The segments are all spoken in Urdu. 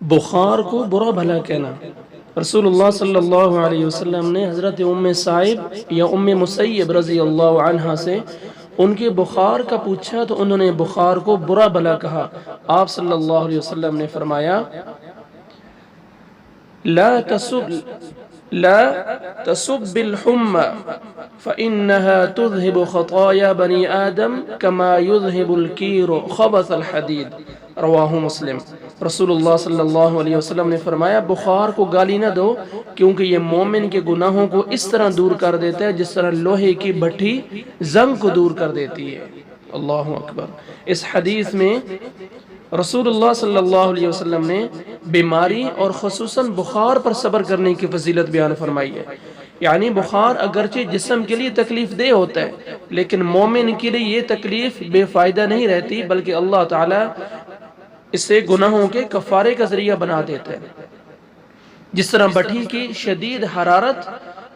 بخار کو برا بھلا کہنا۔ رسول اللہ صلی اللہ علیہ وسلم نے حضرت ام سائب یا ام مسیب رضی اللہ عنہا سے ان کے بخار کا پوچھا تو انہوں نے بخار کو برا بھلا کہا۔ آپ صلی اللہ علیہ وسلم نے فرمایا لا تسب الحمى فإنها تذهب خطايا بني آدم كما يذهب الكير خبث الحديد، رواہ مسلم۔ رسول اللہ صلی اللہ علیہ وسلم نے فرمایا بخار کو گالی نہ دو کیونکہ یہ مومن کے گناہوں کو اس طرح دور کر دیتا ہے جس طرح لوہے کی بھٹی زنگ کو دور کر دیتی ہے۔ اللہ اکبر۔ اس حدیث میں رسول اللہ صلی اللہ علیہ وسلم نے بیماری اور خصوصاً بخار پر صبر کرنے کی فضیلت بیان فرمائی ہے۔ یعنی بخار اگرچہ جسم کے لیے تکلیف دہ ہوتا ہے لیکن مومن کے لیے یہ تکلیف بے فائدہ نہیں رہتی، بلکہ اللہ تعالی اسے گناہوں کے کفارے کا ذریعہ بنا دیتا ہے۔ جس طرح بھٹی کی شدید حرارت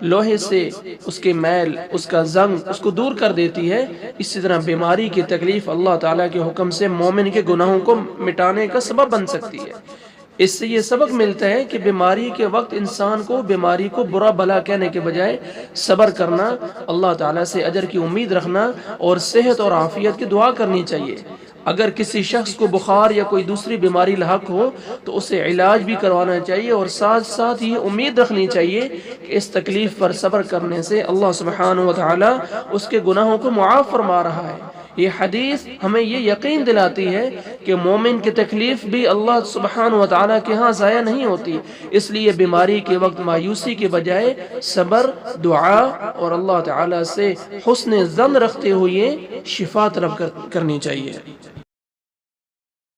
لوہے سے اس کے میل، اس کا زنگ اس کو دور کر دیتی ہے، اسی طرح بیماری کی تکلیف اللہ تعالیٰ کے حکم سے مومن کے گناہوں کو مٹانے کا سبب بن سکتی ہے۔ اس سے یہ سبق ملتا ہے کہ بیماری کے وقت انسان کو بیماری کو برا بھلا کہنے کے بجائے صبر کرنا، اللہ تعالیٰ سے اجر کی امید رکھنا اور صحت اور عافیت کی دعا کرنی چاہیے۔ اگر کسی شخص کو بخار یا کوئی دوسری بیماری لاحق ہو تو اسے علاج بھی کروانا چاہیے اور ساتھ ساتھ یہ امید رکھنی چاہیے کہ اس تکلیف پر صبر کرنے سے اللہ سبحانہ و تعالی اس کے گناہوں کو معاف فرما رہا ہے۔ یہ حدیث ہمیں یہ یقین دلاتی ہے کہ مومن کی تکلیف بھی اللہ سبحانہ و تعالی کے ہاں ضائع نہیں ہوتی، اس لیے بیماری کے وقت مایوسی کے بجائے صبر، دعا اور اللہ تعالی سے حسن ظن رکھتے ہوئے شفا طلب کرنی چاہیے۔